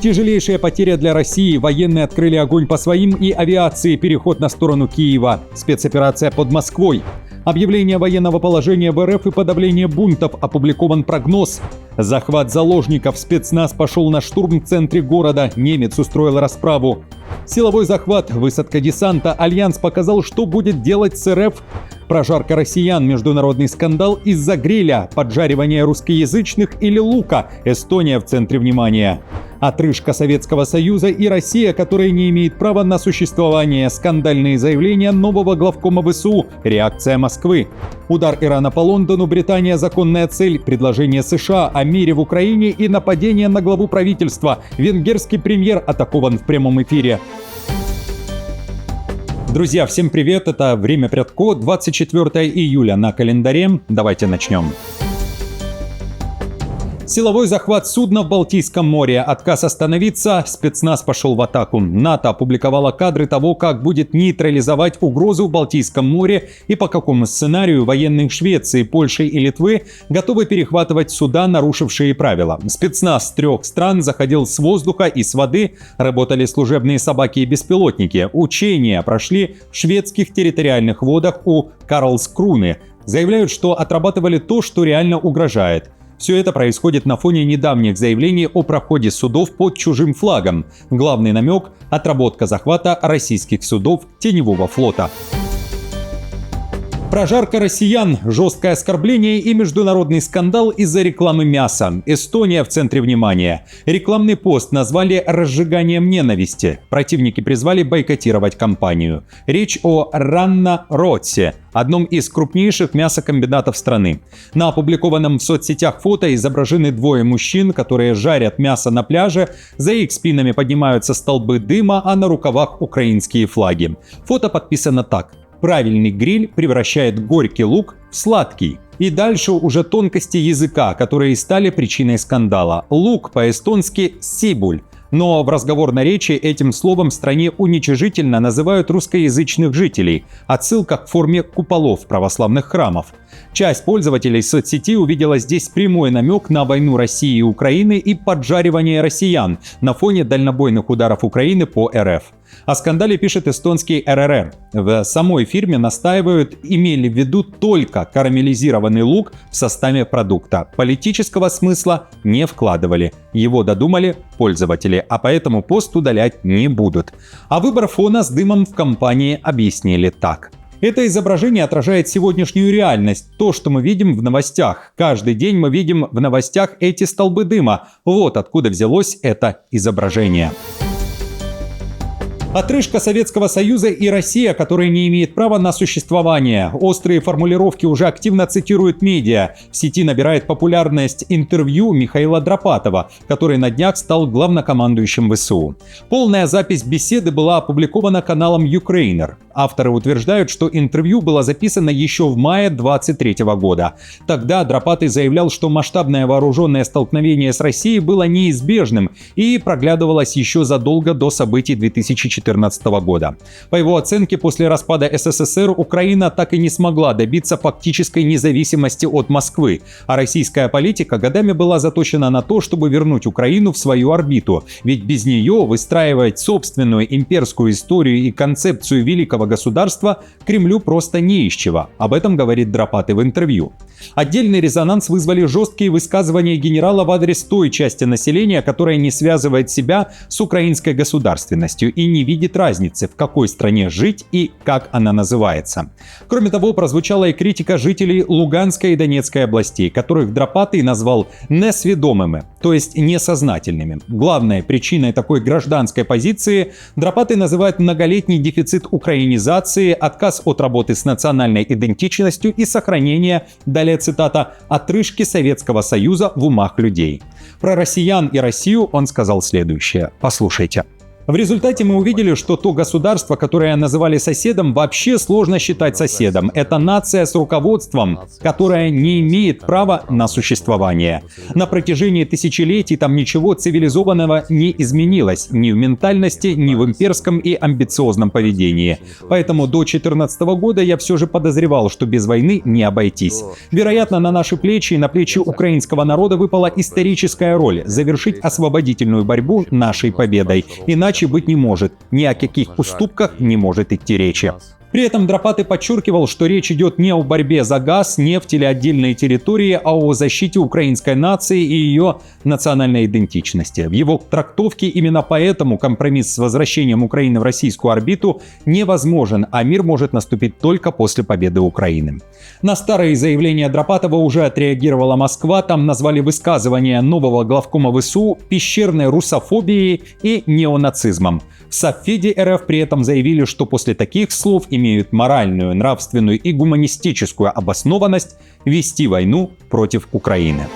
Тяжелейшая потеря для России. Военные открыли огонь по своим и авиации. Переход на сторону Киева. Спецоперация под Москвой. Объявление военного положения в РФ и подавление бунтов. Опубликован прогноз. Захват заложников. Спецназ пошел на штурм в центре города. Немец устроил расправу. Силовой захват. Высадка десанта. Альянс показал, что будет делать с РФ. Прожарка россиян. Международный скандал из-за гриля. Поджаривание русскоязычных или лука. Эстония в центре внимания. Отрыжка Советского Союза и Россия, которая не имеет права на существование. Скандальные заявления нового главкома ВСУ. Реакция Москвы. Удар Ирана по Лондону. Британия законная цель. Предложение США о мире в Украине и нападение на главу правительства. Венгерский премьер атакован в прямом эфире. Друзья, всем привет! Это «Время Прядко», 24 июля на календаре. Давайте начнем. Силовой захват судна в Балтийском море. Отказ остановиться. Спецназ пошел в атаку. НАТО опубликовало кадры того, как будет нейтрализовать угрозу в Балтийском море и по какому сценарию военные Швеции, Польши и Литвы готовы перехватывать суда, нарушившие правила. Спецназ 3 стран заходил с воздуха и с воды. Работали служебные собаки и беспилотники. Учения прошли в шведских территориальных водах у Карлскруны. Заявляют, что отрабатывали то, что реально угрожает. Все это происходит на фоне недавних заявлений о проходе судов под чужим флагом. Главный намек – отработка захвата российских судов Теневого флота. Прожарка россиян, жесткое оскорбление и международный скандал из-за рекламы мяса. Эстония в центре внимания. Рекламный пост назвали разжиганием ненависти. Противники призвали бойкотировать компанию. Речь о Ранна Ротсе, одном из крупнейших мясокомбинатов страны. На опубликованном в соцсетях фото изображены двое мужчин, которые жарят мясо на пляже. За их спинами поднимаются столбы дыма, а на рукавах украинские флаги. Фото подписано так. Правильный гриль превращает горький лук в сладкий. И дальше уже тонкости языка, которые и стали причиной скандала. Лук по-эстонски «сибуль». Но в разговорной речи этим словом в стране уничижительно называют русскоязычных жителей. Отсылка к форме куполов православных храмов. Часть пользователей соцсети увидела здесь прямой намек на войну России и Украины и поджаривание россиян на фоне дальнобойных ударов Украины по РФ. О скандале пишет эстонский РРР. В самой фирме настаивают, имели в виду только карамелизированный лук в составе продукта. Политического смысла не вкладывали. Его додумали пользователи, а поэтому пост удалять не будут. А выбор фона с дымом в компании объяснили так. Это изображение отражает сегодняшнюю реальность, то, что мы видим в новостях. Каждый день мы видим в новостях эти столбы дыма. Вот откуда взялось это изображение. Отрыжка Советского Союза и Россия, которая не имеет права на существование. Острые формулировки уже активно цитируют медиа. В сети набирает популярность интервью Михаила Драпатова, который на днях стал главнокомандующим ВСУ. Полная запись беседы была опубликована каналом Ukrainer. Авторы утверждают, что интервью было записано еще в мае 2023 года. Тогда Драпатый заявлял, что масштабное вооруженное столкновение с Россией было неизбежным и проглядывалось еще задолго до событий 2014 года. По его оценке, после распада СССР Украина так и не смогла добиться фактической независимости от Москвы, а российская политика годами была заточена на то, чтобы вернуть Украину в свою орбиту, ведь без нее выстраивать собственную имперскую историю и концепцию великого государства Кремлю просто не из чего. Об этом говорит Драпатый в интервью. Отдельный резонанс вызвали жесткие высказывания генерала в адрес той части населения, которая не связывает себя с украинской государственностью и не видит разницы, в какой стране жить и как она называется. Кроме того, прозвучала и критика жителей Луганской и Донецкой областей, которых Драпатый назвал несведомыми, то есть несознательными. Главной причиной такой гражданской позиции Драпатый называет многолетний дефицит украинизации, отказ от работы с национальной идентичностью и сохранение, далее цитата, «отрыжки Советского Союза в умах людей». Про россиян и Россию он сказал следующее. Послушайте. В результате мы увидели, что то государство, которое называли соседом, вообще сложно считать соседом. Это нация с руководством, которая не имеет права на существование. На протяжении тысячелетий там ничего цивилизованного не изменилось. Ни в ментальности, ни в имперском и амбициозном поведении. Поэтому до 2014 года я все же подозревал, что без войны не обойтись. Вероятно, на наши плечи и на плечи украинского народа выпала историческая роль – завершить освободительную борьбу нашей победой. Иначе быть не может. Ни о каких уступках не может идти речи. При этом Драпаты подчеркивал, что речь идет не о борьбе за газ, нефть или отдельные территории, а о защите украинской нации и ее национальной идентичности. В его трактовке именно поэтому компромисс с возвращением Украины в российскую орбиту невозможен, а мир может наступить только после победы Украины. На старые заявления Драпатова уже отреагировала Москва, там назвали высказывание нового главкома ВСУ пещерной русофобией и неонацизмом. В Совфеде РФ при этом заявили, что после таких слов имеют моральную, нравственную и гуманистическую обоснованность вести войну против Украины.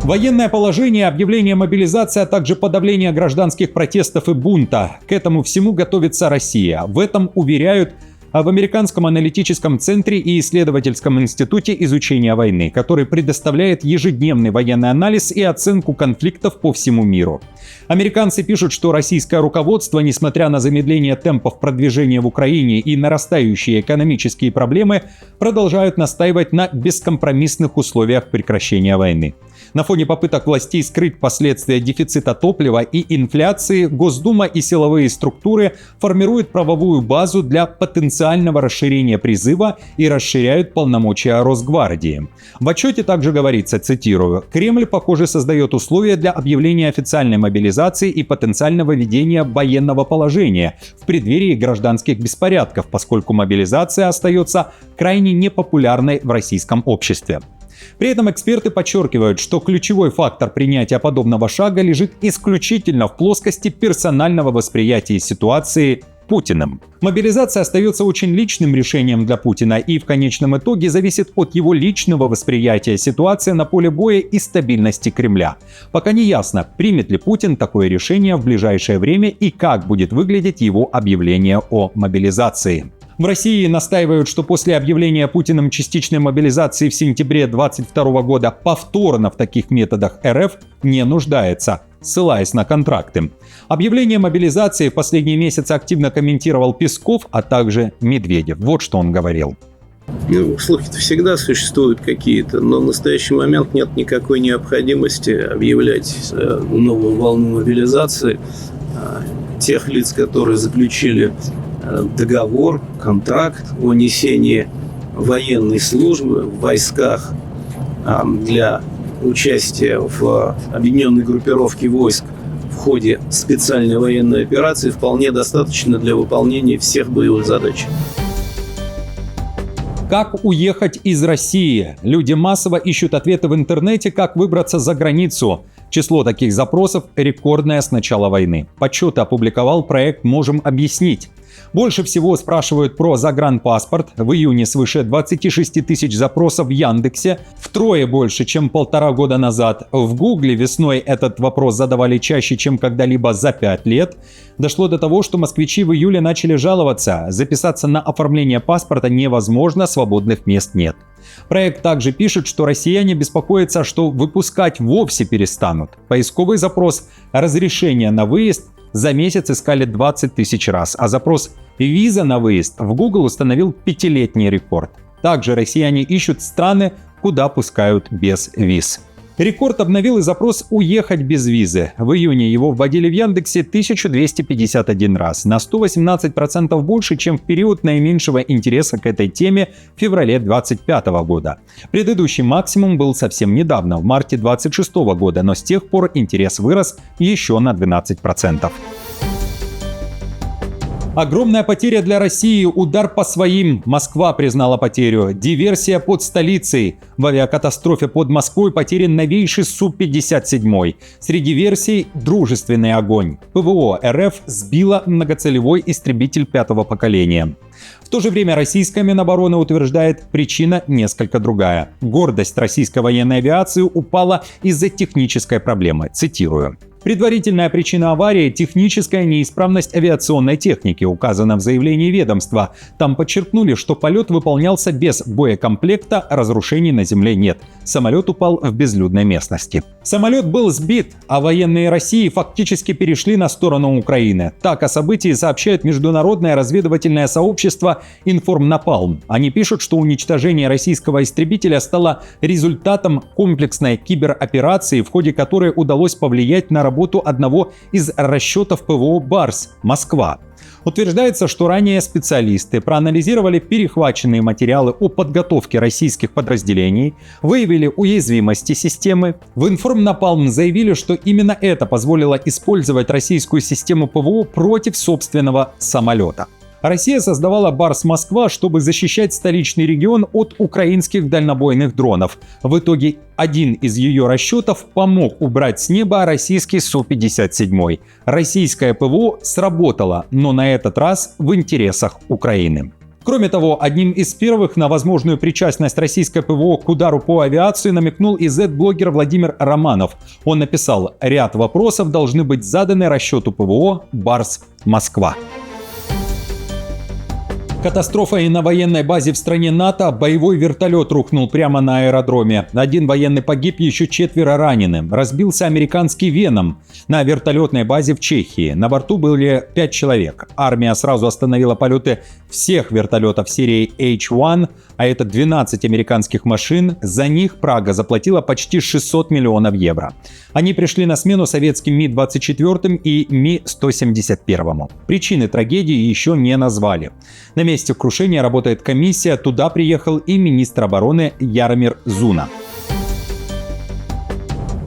Военное положение, объявление мобилизации, а также подавление гражданских протестов и бунта. К этому всему готовится Россия. В этом уверяют в Американском аналитическом центре и исследовательском институте изучения войны, который предоставляет ежедневный военный анализ и оценку конфликтов по всему миру. Американцы пишут, что российское руководство, несмотря на замедление темпов продвижения в Украине и нарастающие экономические проблемы, продолжают настаивать на бескомпромиссных условиях прекращения войны. На фоне попыток властей скрыть последствия дефицита топлива и инфляции, Госдума и силовые структуры формируют правовую базу для потенциального расширения призыва и расширяют полномочия Росгвардии. В отчете также говорится, цитирую, «Кремль, похоже, создает условия для объявления официальной мобилизации и потенциального введения военного положения в преддверии гражданских беспорядков, поскольку мобилизация остается крайне непопулярной в российском обществе». При этом эксперты подчеркивают, что ключевой фактор принятия подобного шага лежит исключительно в плоскости персонального восприятия ситуации Путиным. Мобилизация остается очень личным решением для Путина и в конечном итоге зависит от его личного восприятия ситуации на поле боя и стабильности Кремля. Пока не ясно, примет ли Путин такое решение в ближайшее время и как будет выглядеть его объявление о мобилизации. В России настаивают, что после объявления Путиным частичной мобилизации в сентябре 2022 года повторно в таких методах РФ не нуждается, ссылаясь на контракты. Объявление мобилизации в последние месяцы активно комментировал Песков, а также Медведев. Вот что он говорил. Слухи-то всегда существуют какие-то, но в настоящий момент нет никакой необходимости объявлять новую волну мобилизации тех лиц, которые заключили договор, контракт о несении военной службы в войсках для участия в объединенной группировке войск в ходе специальной военной операции вполне достаточно для выполнения всех боевых задач. Как уехать из России? Люди массово ищут ответы в интернете, как выбраться за границу. Число таких запросов рекордное с начала войны. Подсчеты опубликовал проект «Можем объяснить». Больше всего спрашивают про загранпаспорт. В июне свыше 26 тысяч запросов в Яндексе, втрое больше, чем 1,5 года назад. В Гугле весной этот вопрос задавали чаще, чем когда-либо за 5 лет. Дошло до того, что москвичи в июле начали жаловаться. Записаться на оформление паспорта невозможно, свободных мест нет. Проект также пишет, что россияне беспокоятся, что выпускать вовсе перестанут. Поисковый запрос «разрешение на выезд» за месяц искали 20 тысяч раз, а запрос «виза на выезд» в Google установил 5-летний рекорд. Также россияне ищут страны, куда пускают без виз. Рекорд обновил и запрос «Уехать без визы». В июне его вводили в Яндексе 1251 раз, на 118% больше, чем в период наименьшего интереса к этой теме в феврале 2025 года. Предыдущий максимум был совсем недавно, в марте 2026 года, но с тех пор интерес вырос еще на 12%. Огромная потеря для России, удар по своим. Москва признала потерю. Диверсия под столицей. В авиакатастрофе под Москвой потерян новейший Су-57. Среди версий – дружественный огонь. ПВО РФ сбила многоцелевой истребитель 5-го поколения. В то же время российская Минобороны утверждает, причина несколько другая. Гордость российской военной авиации упала из-за технической проблемы. Цитирую. Предварительная причина аварии – техническая неисправность авиационной техники, указана в заявлении ведомства. Там подчеркнули, что полет выполнялся без боекомплекта, разрушений на земле нет. Самолет упал в безлюдной местности. Самолет был сбит, а военные России фактически перешли на сторону Украины. Так о событии сообщает международное разведывательное сообщество «Информнапалм». Они пишут, что уничтожение российского истребителя стало результатом комплексной кибероперации, в ходе которой удалось повлиять на работу одного из расчетов ПВО «Барс» Москва. Утверждается, что ранее специалисты проанализировали перехваченные материалы о подготовке российских подразделений, выявили уязвимости системы. В Информнапалм заявили, что именно это позволило использовать российскую систему ПВО против собственного самолета. Россия создавала Барс Москва, чтобы защищать столичный регион от украинских дальнобойных дронов. В итоге один из ее расчетов помог убрать с неба российский Су-57. Российское ПВО сработало, но на этот раз в интересах Украины. Кроме того, одним из первых на возможную причастность российской ПВО к удару по авиации намекнул и Z-блогер Владимир Романов. Он написал: «Ряд вопросов должны быть заданы расчету ПВО Барс Москва». Катастрофа и на военной базе в стране НАТО. Боевой вертолет рухнул прямо на аэродроме. Один военный погиб, еще 4 ранены. Разбился американский Веном на вертолетной базе в Чехии. На борту были 5 человек. Армия сразу остановила полеты всех вертолетов серии H-1, а это 12 американских машин. За них Прага заплатила почти 600 миллионов евро. Они пришли на смену советским Ми-24 и Ми-171. Причины трагедии еще не назвали. На месте крушения работает комиссия, туда приехал и министр обороны Яромир Зуна.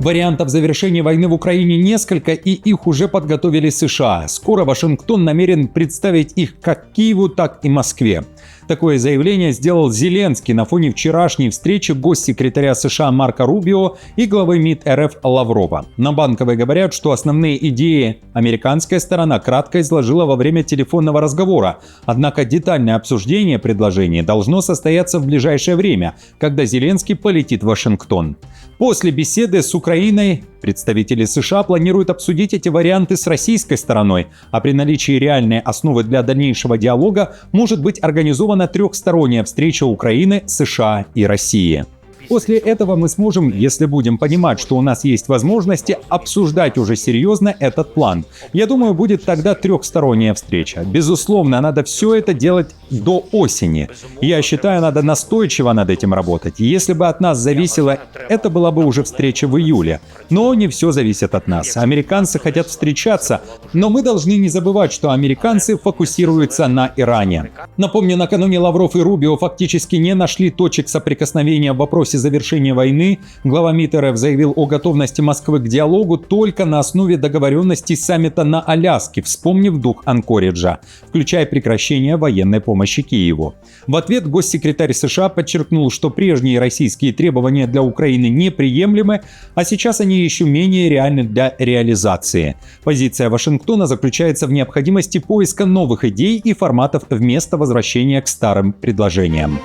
Вариантов завершения войны в Украине несколько, и их уже подготовили США. Скоро Вашингтон намерен представить их как Киеву, так и Москве. Такое заявление сделал Зеленский на фоне вчерашней встречи госсекретаря США Марко Рубио и главы МИД РФ Лаврова. На Банковой говорят, что основные идеи американская сторона кратко изложила во время телефонного разговора. Однако детальное обсуждение предложений должно состояться в ближайшее время, когда Зеленский полетит в Вашингтон. После беседы с Украиной представители США планируют обсудить эти варианты с российской стороной, а при наличии реальной основы для дальнейшего диалога может быть организована трехсторонняя встреча Украины, США и России. После этого мы сможем, если будем понимать, что у нас есть возможности, обсуждать уже серьезно этот план. Я думаю, будет тогда трехсторонняя встреча. Безусловно, надо все это делать до осени. Я считаю, надо настойчиво над этим работать. Если бы от нас зависело, это была бы уже встреча в июле. Но не все зависит от нас. Американцы хотят встречаться, но мы должны не забывать, что американцы фокусируются на Иране. Напомню, накануне Лавров и Рубио фактически не нашли точек соприкосновения в вопросе завершения войны. Глава МИД РФ заявил о готовности Москвы к диалогу только на основе договоренностей саммита на Аляске, вспомнив дух Анкориджа, включая прекращение военной помощи Киеву. В ответ госсекретарь США подчеркнул, что прежние российские требования для Украины неприемлемы, а сейчас они еще менее реальны для реализации. Позиция Вашингтона заключается в необходимости поиска новых идей и форматов вместо возвращения к старым предложениям.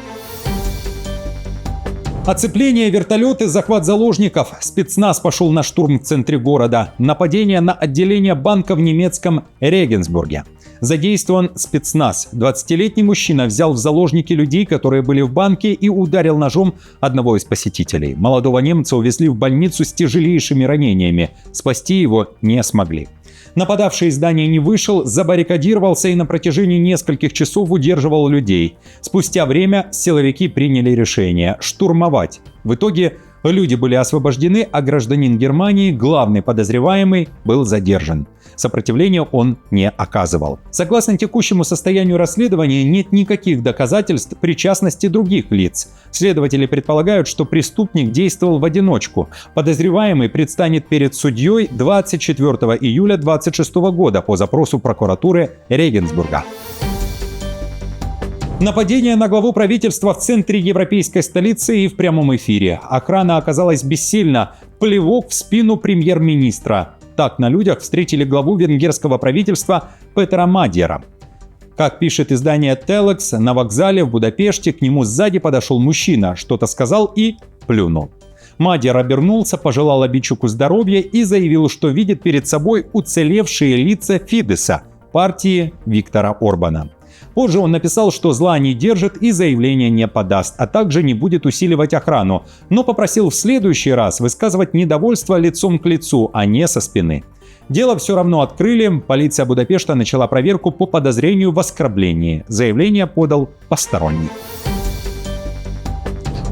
Оцепление, вертолеты, захват заложников. Спецназ пошел на штурм в центре города. Нападение на отделение банка в немецком Регенсбурге. Задействован спецназ. 20-летний мужчина взял в заложники людей, которые были в банке, и ударил ножом одного из посетителей. Молодого немца увезли в больницу с тяжелейшими ранениями. Спасти его не смогли. Нападавший из здания не вышел, забаррикадировался и на протяжении нескольких часов удерживал людей. Спустя время силовики приняли решение штурмовать. В итоге люди были освобождены, а гражданин Германии, главный подозреваемый, был задержан. Сопротивления он не оказывал. Согласно текущему состоянию расследования, нет никаких доказательств причастности других лиц. Следователи предполагают, что преступник действовал в одиночку. Подозреваемый предстанет перед судьей 24 июля 2026 года по запросу прокуратуры Регенсбурга. Нападение на главу правительства в центре европейской столицы и в прямом эфире. Охрана оказалась бессильна. Плевок в спину премьер-министра. Так на людях встретили главу венгерского правительства Петера Мадьяра. Как пишет издание Telex, на вокзале в Будапеште к нему сзади подошел мужчина, что-то сказал и плюнул. Мадьяр обернулся, пожелал обидчику здоровья и заявил, что видит перед собой уцелевшие лица Фидеса, партии Виктора Орбана. Позже он написал, что зла не держит и заявление не подаст, а также не будет усиливать охрану, но попросил в следующий раз высказывать недовольство лицом к лицу, а не со спины. Дело все равно открыли, полиция Будапешта начала проверку по подозрению в оскорблении. Заявление подал посторонний.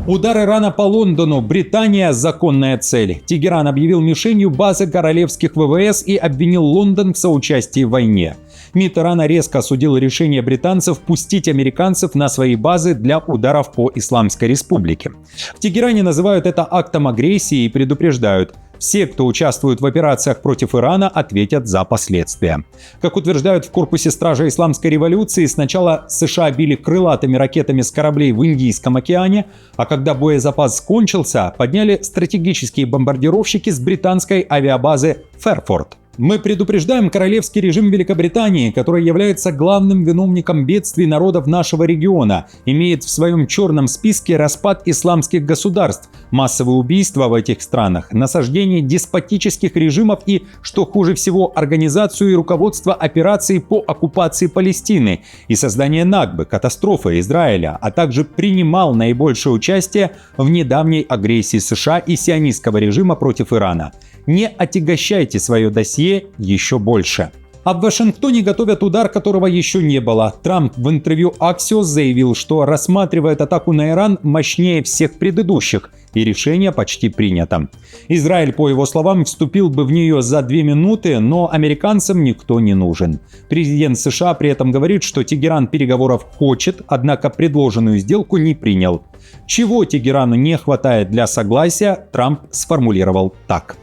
Удар Ирана по Лондону. Британия – законная цель. Тегеран объявил мишенью базы королевских ВВС и обвинил Лондон в соучастии в войне. МИД Ирана резко осудил решение британцев пустить американцев на свои базы для ударов по Исламской Республике. В Тегеране называют это актом агрессии и предупреждают: все, кто участвует в операциях против Ирана, ответят за последствия. Как утверждают в корпусе стражи Исламской революции, сначала США били крылатыми ракетами с кораблей в Индийском океане, а когда боезапас кончился, подняли стратегические бомбардировщики с британской авиабазы Ферфорд. Мы предупреждаем королевский режим Великобритании, который является главным виновником бедствий народов нашего региона, имеет в своем черном списке распад исламских государств, массовые убийства в этих странах, насаждение деспотических режимов и, что хуже всего, организацию и руководство операций по оккупации Палестины и создание Накбы, катастрофы Израиля, а также принимал наибольшее участие в недавней агрессии США и сионистского режима против Ирана. Не отягощайте свое досье еще больше. А в Вашингтоне готовят удар, которого еще не было. Трамп в интервью Axios заявил, что рассматривает атаку на Иран мощнее всех предыдущих, и решение почти принято. Израиль, по его словам, вступил бы в нее за 2 минуты, но американцам никто не нужен. Президент США при этом говорит, что Тегеран переговоров хочет, однако предложенную сделку не принял. Чего Тегерану не хватает для согласия, Трамп сформулировал так: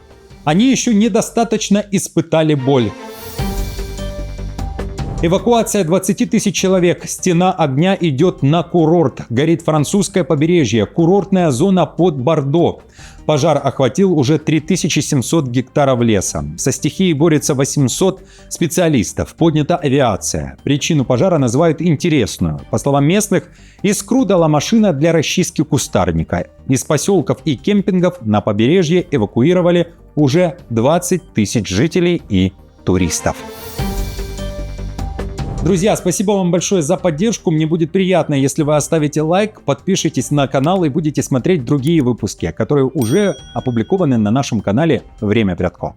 они еще недостаточно испытали боль. Эвакуация 20 тысяч человек. Стена огня идет на курорт. Горит французское побережье. Курортная зона под Бордо. Пожар охватил уже 3700 гектаров леса. Со стихией борется 800 специалистов. Поднята авиация. Причину пожара называют интересную. По словам местных, искру дала машина для расчистки кустарника. Из поселков и кемпингов на побережье эвакуировали уже 20 тысяч жителей и туристов. Друзья, спасибо вам большое за поддержку. Мне будет приятно, если вы оставите лайк, подпишитесь на канал и будете смотреть другие выпуски, которые уже опубликованы на нашем канале «Время Прядко».